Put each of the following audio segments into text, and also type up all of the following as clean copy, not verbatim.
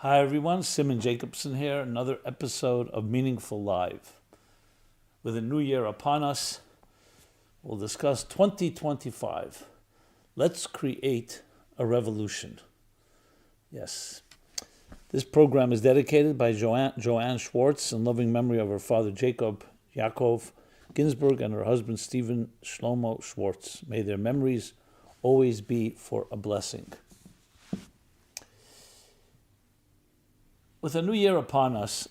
Hi everyone, Simon Jacobson here, another episode of Meaningful Live. With a new year upon us, we'll discuss 2025. Let's create a revolution. Yes. This program is dedicated by Joanne Schwartz in loving memory of her father Jacob Yaakov Ginsburg and her husband Stephen Shlomo Schwartz. May their memories always be for a blessing. With a new year upon us,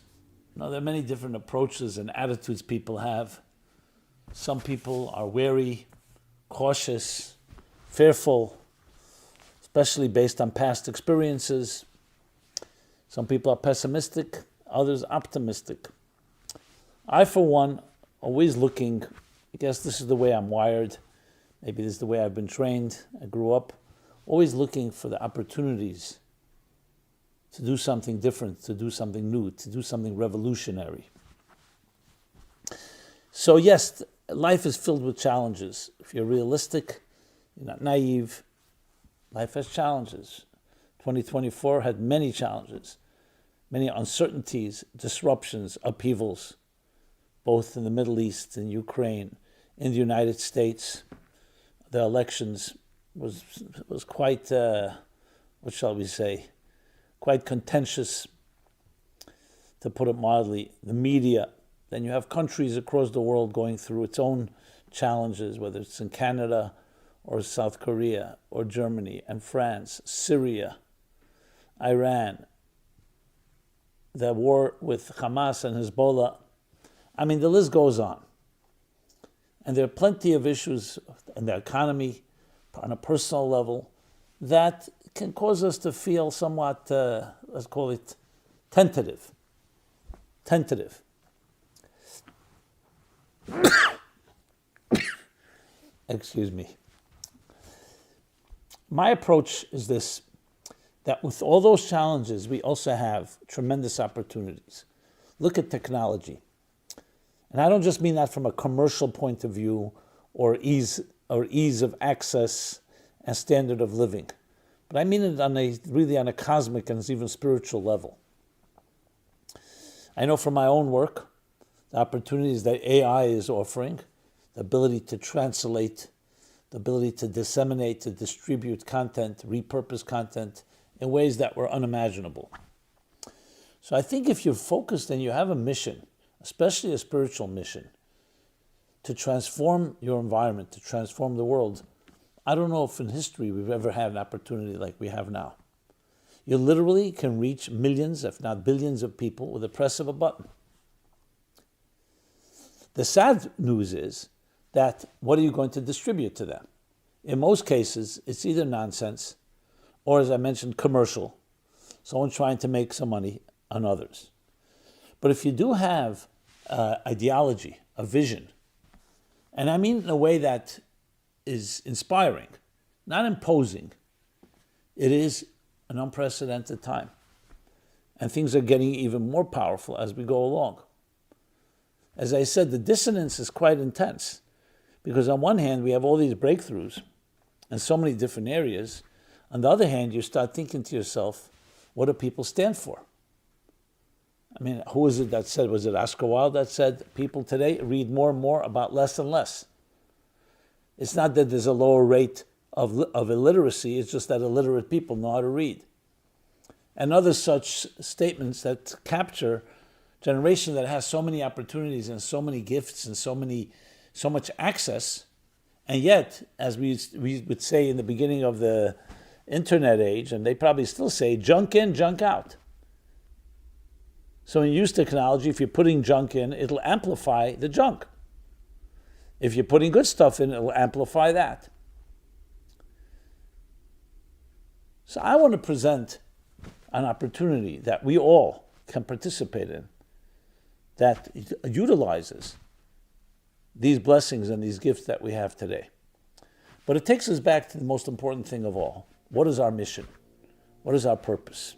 there are many different approaches and attitudes people have. Some people are wary, cautious, fearful, especially based on past experiences. Some people are pessimistic, others optimistic. I, for one, always looking, I guess this is the way I'm wired, maybe this is the way I've been trained, I grew up, always looking for the opportunities to do something different, to do something new, to do something revolutionary. So yes, life is filled with challenges. If you're realistic, you're not naive, life has challenges. 2024 had many challenges, many uncertainties, disruptions, upheavals, both in the Middle East, in Ukraine, in the United States. The elections was quite, what shall we say, quite contentious, to put it mildly. The media, then you have countries across the world going through its own challenges, whether it's in Canada or South Korea or Germany and France, Syria, Iran, the war with Hamas and Hezbollah. I mean, the list goes on. And there are plenty of issues in the economy, on a personal level, that can cause us to feel somewhat, let's call it, tentative. Excuse me. My approach is this, that with all those challenges, we also have tremendous opportunities. Look at technology. And I don't just mean that from a commercial point of view or ease of access and standard of living. But I mean it on a cosmic and even spiritual level. I know from my own work, the opportunities that AI is offering, the ability to translate, the ability to disseminate, to distribute content, repurpose content in ways that were unimaginable. So I think if you're focused and you have a mission, especially a spiritual mission, to transform your environment, to transform the world, I don't know if in history we've ever had an opportunity like we have now. You literally can reach millions, if not billions of people with the press of a button. The sad news is that what are you going to distribute to them? In most cases, it's either nonsense or, as I mentioned, commercial. Someone trying to make some money on others. But if you do have ideology, a vision, and I mean in a way that is inspiring, not imposing. It is an unprecedented time. And things are getting even more powerful as we go along. As I said, the dissonance is quite intense because on one hand, we have all these breakthroughs in so many different areas. On the other hand, you start thinking to yourself, what do people stand for? I mean, who was it that said, was it Oscar Wilde that said, people today read more and more about less and less? It's not that there's a lower rate of illiteracy, it's just that illiterate people know how to read. And other such statements that capture a generation that has so many opportunities and so many gifts and so much access, and yet, as we would say in the beginning of the internet age, and they probably still say, junk in, junk out. So in use technology, if you're putting junk in, it'll amplify the junk. If you're putting good stuff in, it'll amplify that. So I want to present an opportunity that we all can participate in, that utilizes these blessings and these gifts that we have today. But it takes us back to the most important thing of all. What is our mission? What is our purpose?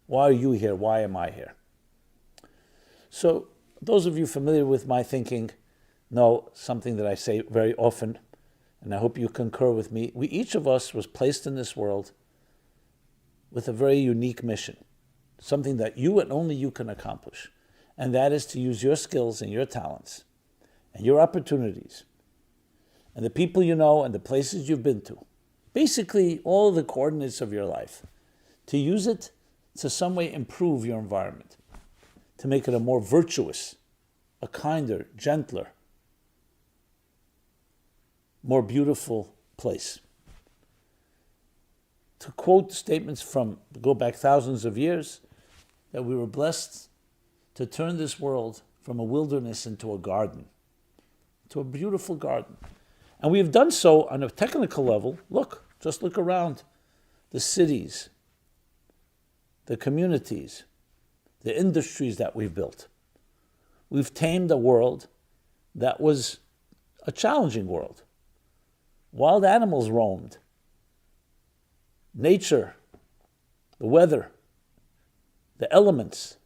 Why are you here? Why am I here? So those of you familiar with my thinking know something that I say very often, and I hope you concur with me. Each of us was placed in this world with a very unique mission. something that you and only you can accomplish. And that is to use your skills and your talents and your opportunities and the people you know and the places you've been to, basically all the coordinates of your life, to use it to some way improve your environment, to make it a more virtuous, a kinder, gentler, more beautiful place. To quote statements from, go back thousands of years, that we were blessed to turn this world from a wilderness into a garden, to a beautiful garden. And we have done so on a technical level. Look, just look around the cities, the communities, the industries that we've built. We've tamed a world that was a challenging world. Wild animals roamed. Nature, the weather, the elements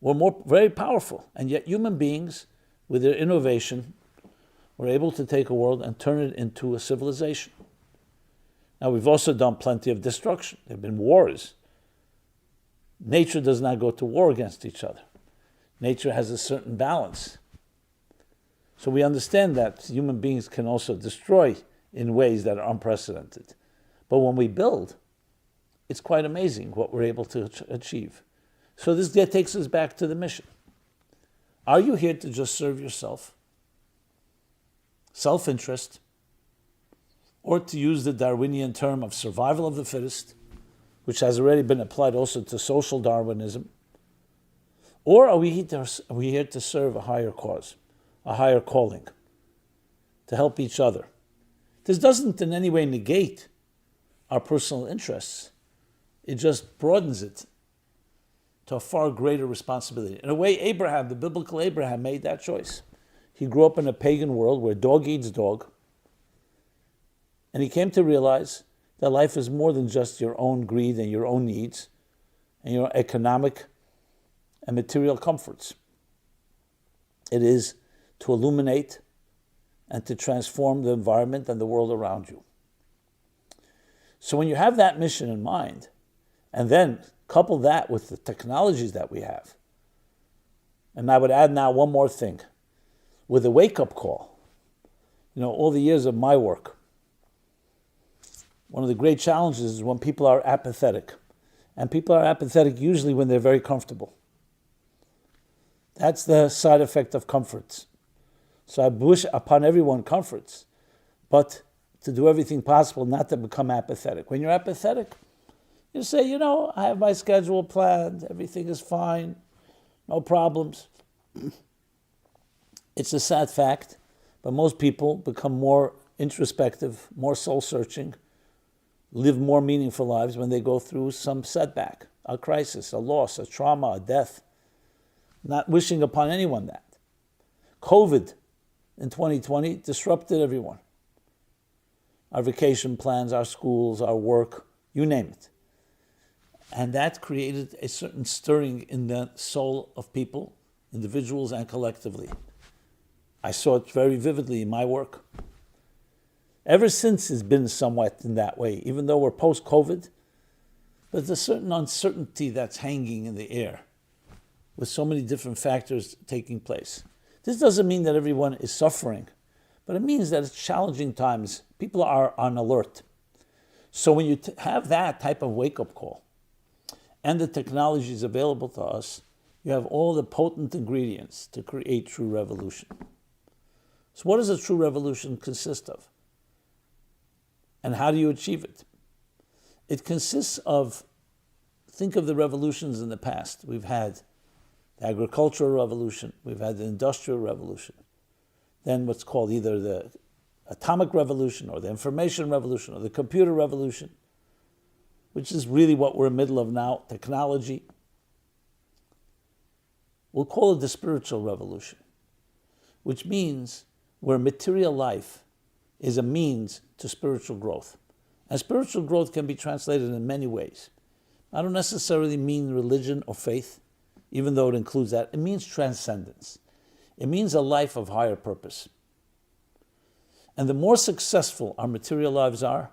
were very powerful. And yet human beings, with their innovation, were able to take a world and turn it into a civilization. Now, we've also done plenty of destruction. There have been wars. Nature does not go to war against each other. Nature has a certain balance. So we understand that human beings can also destroy in ways that are unprecedented. But when we build, it's quite amazing what we're able to achieve. So this takes us back to the mission. Are you here to just serve yourself, self-interest, or to use the Darwinian term of survival of the fittest, which has already been applied also to social Darwinism? Or are we here to serve a higher cause, a higher calling, to help each other? This doesn't in any way negate our personal interests. It just broadens it to a far greater responsibility. In a way, Abraham, the biblical Abraham, made that choice. He grew up in a pagan world where dog eats dog, and he came to realize that life is more than just your own greed and your own needs and your economic and material comforts. It is to illuminate and to transform the environment and the world around you. So when you have that mission in mind, and then couple that with the technologies that we have, and I would add now one more thing, with a wake-up call. All the years of my work, one of the great challenges is when people are apathetic. And people are apathetic usually when they're very comfortable. That's the side effect of comforts. So I wish upon everyone comforts, but to do everything possible not to become apathetic. When you're apathetic, you say, I have my schedule planned, everything is fine, no problems. It's a sad fact, but most people become more introspective, more soul-searching, live more meaningful lives when they go through some setback, a crisis, a loss, a trauma, a death. Not wishing upon anyone that. COVID in 2020 disrupted everyone. Our vacation plans, our schools, our work, you name it. And that created a certain stirring in the soul of people, individuals and collectively. I saw it very vividly in my work. Ever since it's been somewhat in that way, even though we're post-COVID, but there's a certain uncertainty that's hanging in the air with so many different factors taking place. This doesn't mean that everyone is suffering, but it means that it's challenging times. People are on alert. So when you have that type of wake-up call, and the technologies available to us, you have all the potent ingredients to create true revolution. So what does a true revolution consist of? And how do you achieve it? It consists of, think of the revolutions in the past. We've had the agricultural revolution, we've had the industrial revolution, then what's called either the atomic revolution or the information revolution or the computer revolution, which is really what we're in the middle of now, technology. We'll call it the spiritual revolution, which means where material life is a means to spiritual growth. And spiritual growth can be translated in many ways. I don't necessarily mean religion or faith, even though it includes that. It means transcendence. It means a life of higher purpose. And the more successful our material lives are,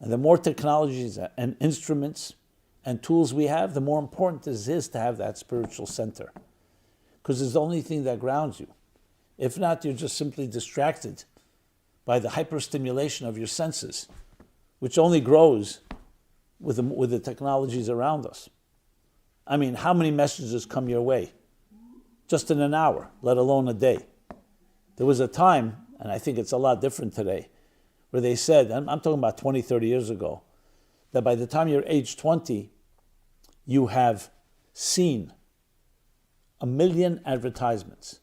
and the more technologies and instruments and tools we have, the more important it is to have that spiritual center. Because it's the only thing that grounds you. If not, you're just simply distracted by the hyperstimulation of your senses, which only grows with the technologies around us. I mean, how many messages come your way? Just in an hour, let alone a day. There was a time, and I think it's a lot different today, where they said, I'm talking about 20, 30 years ago, that by the time you're age 20, you have seen 1 million advertisements,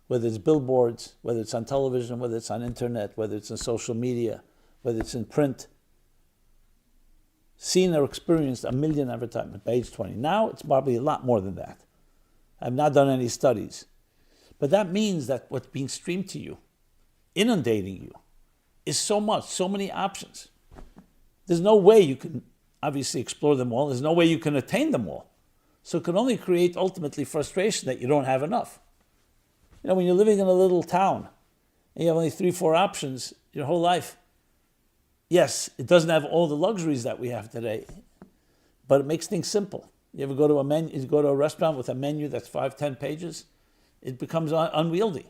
whether it's billboards, whether it's on television, whether it's on internet, whether it's in social media, whether it's in print. Seen or experienced 1 million advertisements by age 20. Now it's probably a lot more than that. I've not done any studies. But that means that what's being streamed to you, inundating you, is so much, so many options. There's no way you can obviously explore them all. There's no way you can attain them all. So it can only create ultimately frustration that you don't have enough. You know, when you're living in a little town and you have only 3, 4 options your whole life, yes, it doesn't have all the luxuries that we have today, but it makes things simple. You ever go to a restaurant with a menu that's 5, 10 pages? It becomes unwieldy.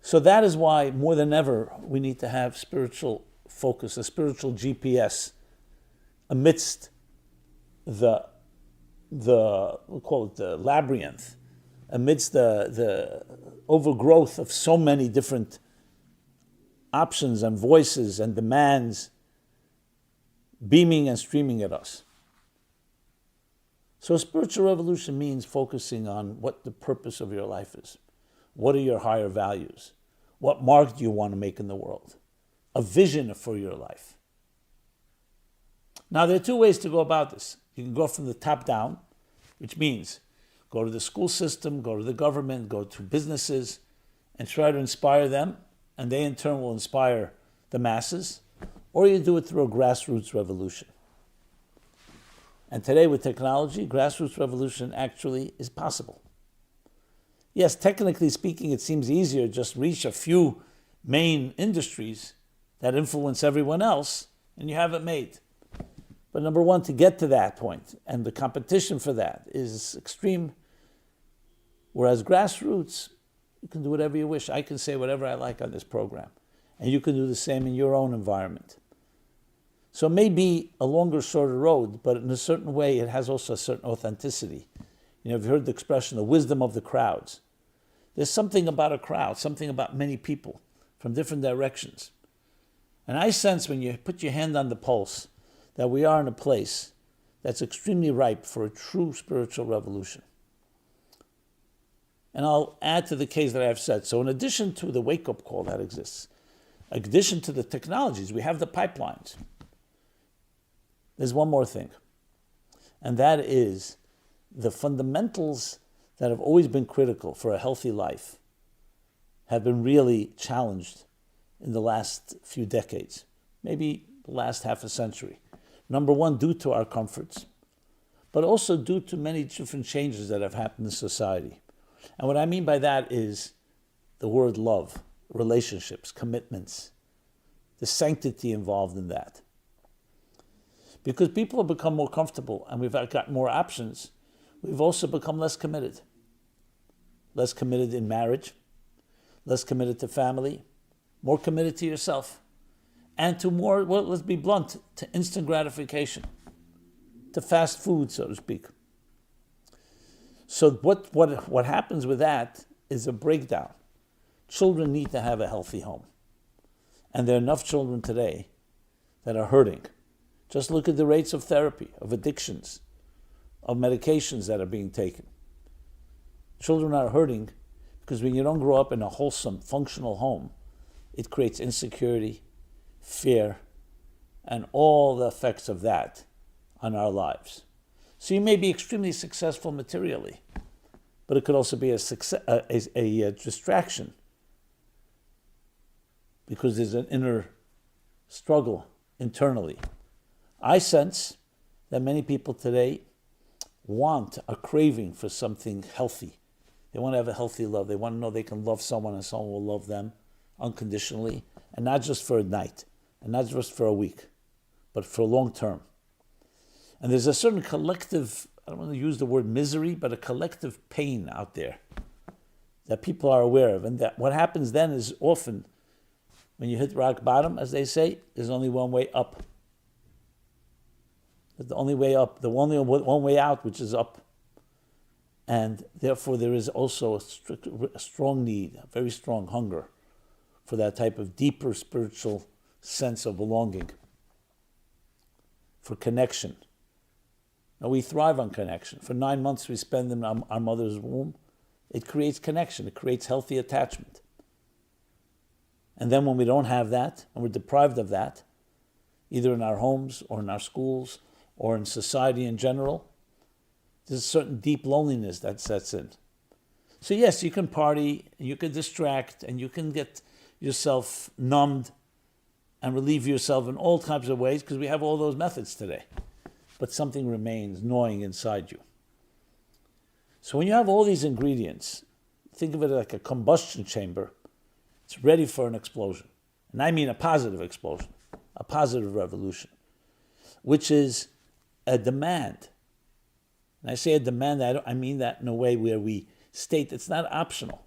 So that is why, more than ever, we need to have spiritual focus, a spiritual GPS amidst the we'll call it the labyrinth, amidst the overgrowth of so many different options and voices and demands beaming and streaming at us. So spiritual revolution means focusing on what the purpose of your life is. What are your higher values? What mark do you want to make in the world? A vision for your life. Now, there are 2 ways to go about this. You can go from the top down, which means go to the school system, go to the government, go to businesses, and try to inspire them, and they in turn will inspire the masses, or you do it through a grassroots revolution. And today with technology, grassroots revolution actually is possible. Yes, technically speaking, it seems easier to just reach a few main industries that influence everyone else, and you have it made. But number one, to get to that point, and the competition for that is extreme. Whereas grassroots, you can do whatever you wish. I can say whatever I like on this program. And you can do the same in your own environment. So it may be a longer, shorter road, but in a certain way, it has also a certain authenticity. You know, you've heard the expression, the wisdom of the crowds. There's something about a crowd, something about many people from different directions. And I sense when you put your hand on the pulse that we are in a place that's extremely ripe for a true spiritual revolution. And I'll add to the case that I've said. So in addition to the wake-up call that exists, in addition to the technologies, we have the pipelines. There's one more thing, and that is the fundamentals that have always been critical for a healthy life have been really challenged in the last few decades, maybe the last half a century. Number one, due to our comforts, but also due to many different changes that have happened in society. And what I mean by that is the word love, relationships, commitments, the sanctity involved in that. Because people have become more comfortable and we've got more options, we've also become less committed. Less committed in marriage, less committed to family, more committed to yourself, and to more, well, let's be blunt, to instant gratification, to fast food, so to speak. So what happens with that is a breakdown. Children need to have a healthy home. And there are enough children today that are hurting. Just look at the rates of therapy, of addictions, of medications that are being taken. Children are hurting because when you don't grow up in a wholesome, functional home, it creates insecurity, fear, and all the effects of that on our lives. So you may be extremely successful materially, but it could also be a distraction because there's an inner struggle internally. I sense that many people today want a craving for something healthy. They want to have a healthy love. They want to know they can love someone and someone will love them unconditionally, and not just for a night, and not just for a week, but for long term. And there's a certain collective, I don't want to use the word misery, but a collective pain out there that people are aware of. And that what happens then is often, when you hit rock bottom, as they say, there's only one way up. There's the only way up, the only one way out, which is up. And therefore there is also a strong need, a very strong hunger for that type of deeper spiritual sense of belonging, for connection. Now we thrive on connection. For 9 months we spend in our mother's womb. It creates connection, it creates healthy attachment. And then when we don't have that, and we're deprived of that, either in our homes or in our schools or in society in general, there's a certain deep loneliness that sets in. So yes, you can party, you can distract, and you can get yourself numbed and relieve yourself in all types of ways, because we have all those methods today. But something remains gnawing inside you. So when you have all these ingredients, think of it like a combustion chamber. It's ready for an explosion. And I mean a positive explosion, a positive revolution, which is a demand. And I say a demand, I mean that in a way where we state it's not optional.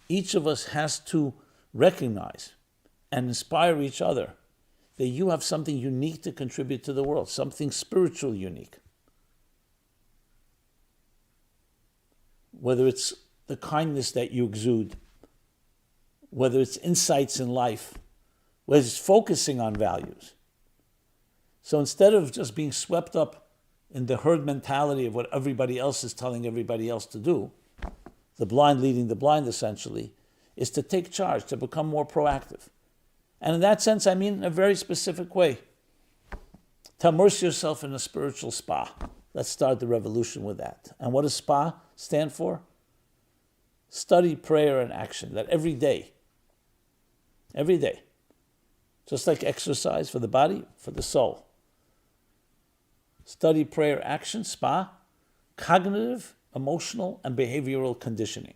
Each of us has to recognize and inspire each other that you have something unique to contribute to the world, something spiritual unique. Whether it's the kindness that you exude, whether it's insights in life, whether it's focusing on values. So instead of just being swept up in the herd mentality of what everybody else is telling everybody else to do, the blind leading the blind essentially, is to take charge, to become more proactive. And in that sense, I mean in a very specific way. To immerse yourself in a spiritual spa. Let's start the revolution with that. And what does spa stand for? Study, prayer, and action. That every day, just like exercise for the body, for the soul. Study, prayer, action, spa, cognitive, emotional, and behavioral conditioning.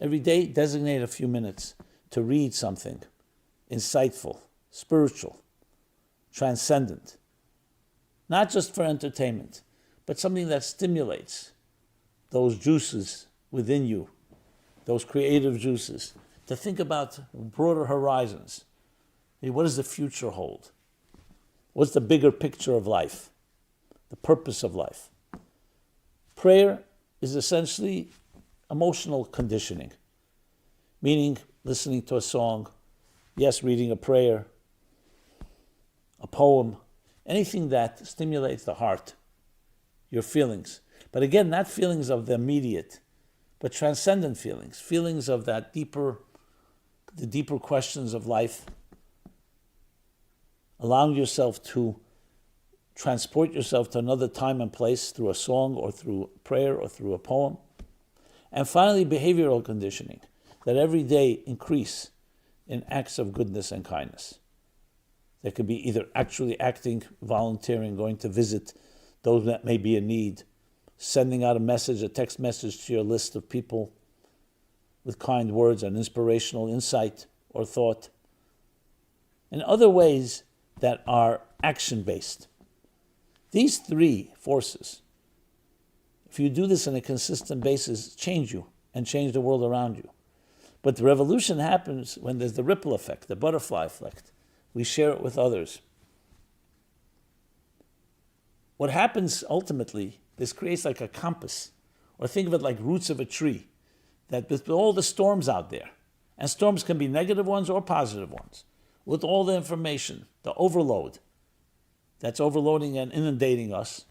Every day, designate a few minutes to read something insightful, spiritual, transcendent. Not just for entertainment, but something that stimulates those juices within you, those creative juices, to think about broader horizons. What does the future hold? What's the bigger picture of life? The purpose of life? Prayer is essentially emotional conditioning, meaning listening to a song, yes, reading a prayer, a poem, anything that stimulates the heart, your feelings. But again, not feelings of the immediate, but transcendent feelings, feelings of the deeper questions of life, allowing yourself to transport yourself to another time and place through a song or through prayer or through a poem. And finally, behavioral conditioning, that every day increase in acts of goodness and kindness. That could be either actually acting, volunteering, going to visit those that may be in need, sending out a text message to your list of people with kind words and inspirational insight or thought. In other ways that are action-based. These three forces, if you do this on a consistent basis, change you and change the world around you. But the revolution happens when there's the ripple effect, the butterfly effect. We share it with others. What happens ultimately, this creates like a compass, or think of it like roots of a tree, that with all the storms out there, and storms can be negative ones or positive ones, with all the information, the overload that's overloading and inundating us,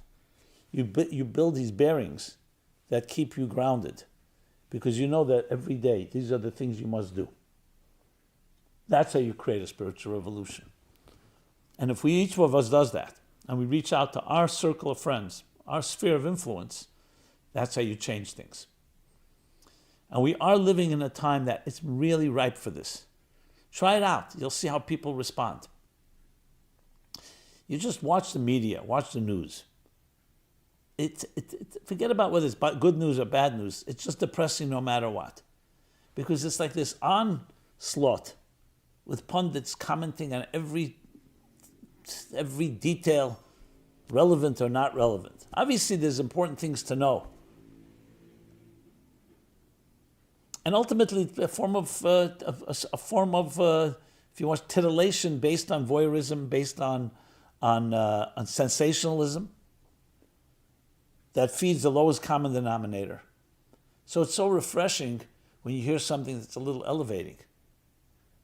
you build these bearings that keep you grounded, because you know that every day these are the things you must do. That's how you create a spiritual revolution. And if each of us does that, and we reach out to our circle of friends, our sphere of influence, that's how you change things. And we are living in a time that it's really ripe for this. Try it out. You'll see how people respond. You just watch the media, watch the news. Forget about whether it's good news or bad news. It's just depressing no matter what. Because it's like this onslaught with pundits commenting on every every detail relevant or not relevant. Obviously, there's important things to know. And ultimately, a form of, if you want, titillation based on voyeurism, based on sensationalism, that feeds the lowest common denominator. So it's so refreshing when you hear something that's a little elevating,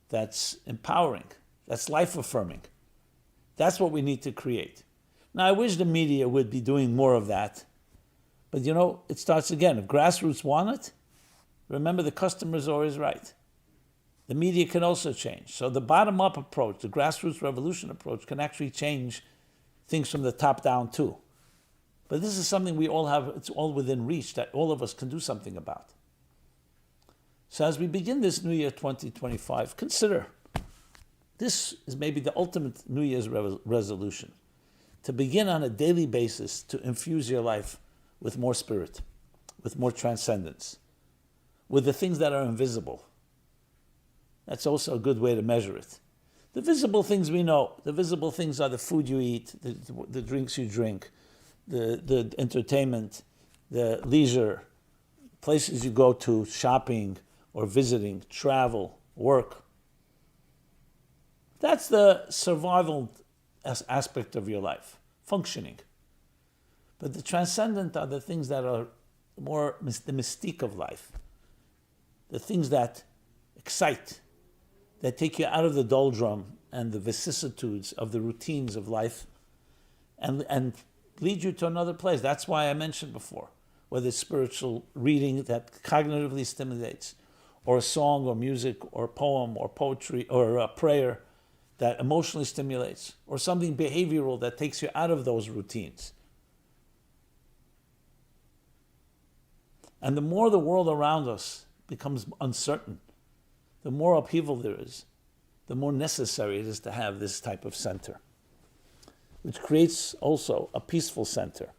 that's empowering, that's life-affirming. That's what we need to create. Now, I wish the media would be doing more of that, but it starts again. If grassroots want it, remember the customer is always right. The media can also change. So the bottom-up approach, the grassroots revolution approach, can actually change things from the top down too. But this is something we all have, it's all within reach, that all of us can do something about. So as we begin this New Year 2025, consider, this is maybe the ultimate New Year's resolution, to begin on a daily basis to infuse your life with more spirit, with more transcendence, with the things that are invisible. That's also a good way to measure it. The visible things we know. The visible things are the food you eat, the drinks you drink, the entertainment, the leisure, places you go to, shopping or visiting, travel, work. That's the survival aspect of your life, functioning. But the transcendent are the things that are more the mystique of life, the things that excite, that take you out of the doldrum and the vicissitudes of the routines of life and lead you to another place. That's why I mentioned before, whether it's spiritual reading that cognitively stimulates, or a song or music or a poem or poetry or a prayer that emotionally stimulates, or something behavioral that takes you out of those routines. And the more the world around us becomes uncertain, the more upheaval there is, the more necessary it is to have this type of center, which creates also a peaceful center.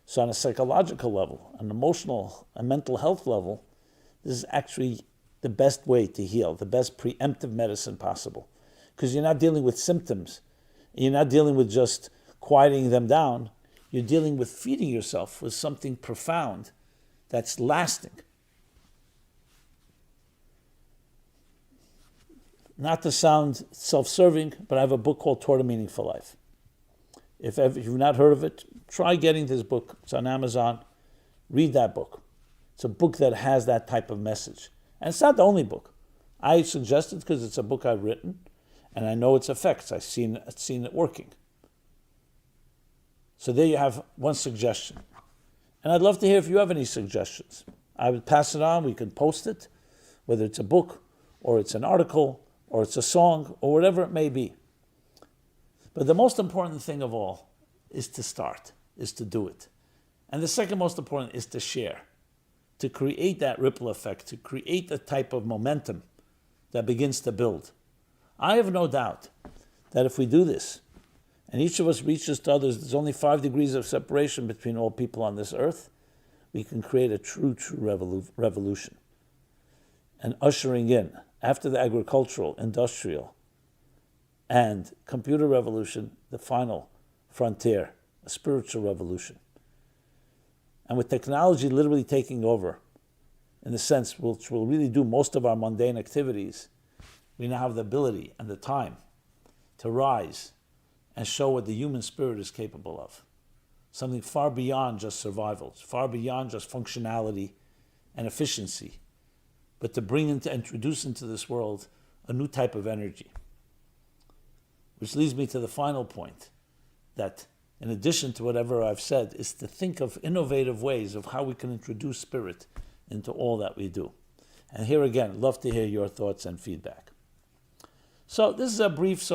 So on a psychological level, an emotional and mental health level, this is actually the best way to heal, the best preemptive medicine possible. Because you're not dealing with symptoms. You're not dealing with just quieting them down. You're dealing with feeding yourself with something profound that's lasting. Not to sound self-serving, but I have a book called Toward a Meaningful Life. If you've not heard of it, try getting this book. It's on Amazon. Read that book. It's a book that has that type of message. And it's not the only book. I suggest it because it's a book I've written, and I know its effects. I've seen it working. So there you have one suggestion. And I'd love to hear if you have any suggestions. I would pass it on. We can post it, whether it's a book or it's an article or it's a song or whatever it may be. But the most important thing of all is to start, is to do it. And the second most important is to share, to create that ripple effect, to create a type of momentum that begins to build. I have no doubt that if we do this, and each of us reaches to others, there's only 5 degrees of separation between all people on this earth, we can create a true revolution. And ushering in, after the agricultural, industrial, and computer revolution, the final frontier, a spiritual revolution. And with technology literally taking over, in the sense which will really do most of our mundane activities, we now have the ability and the time to rise and show what the human spirit is capable of. Something far beyond just survival, far beyond just functionality and efficiency, but to introduce into this world a new type of energy. Which leads me to the final point, that in addition to whatever I've said, is to think of innovative ways of how we can introduce spirit into all that we do. And here again, love to hear your thoughts and feedback. So this is a brief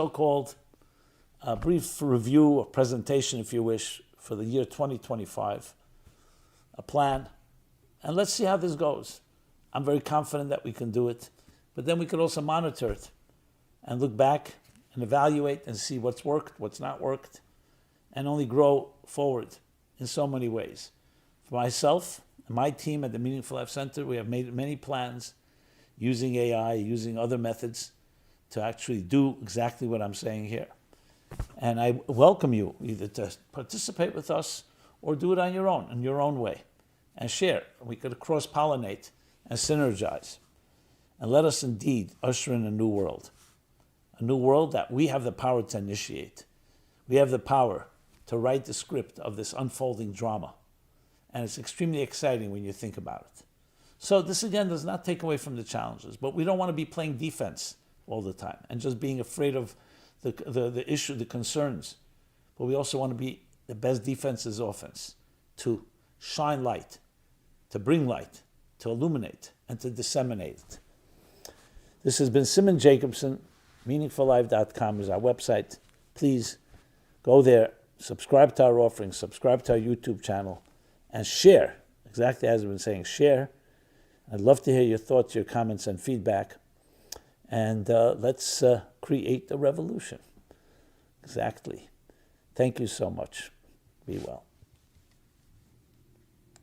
brief review or presentation, if you wish, for the year 2025, a plan. And let's see how this goes. I'm very confident that we can do it, but then we could also monitor it and look back and evaluate and see what's worked, what's not worked, and only grow forward in so many ways. For myself and my team at the Meaningful Life Center, we have made many plans using AI, using other methods to actually do exactly what I'm saying here. And I welcome you either to participate with us or do it on your own, in your own way, and share. We could cross-pollinate and synergize. And let us indeed usher in a new world that we have the power to initiate. We have the power to write the script of this unfolding drama. And it's extremely exciting when you think about it. So this, again, does not take away from the challenges, but we don't want to be playing defense all the time and just being afraid of the issue, the concerns. But we also want to be, the best defense is offense, to shine light, to bring light, to illuminate, and to disseminate it. This has been Simon Jacobson. MeaningfulLife.com is our website. Please go there, subscribe to our offerings, subscribe to our YouTube channel, and share. Exactly as I've been saying, share. I'd love to hear your thoughts, your comments, and feedback. And let's create a revolution. Exactly. Thank you so much. Be well.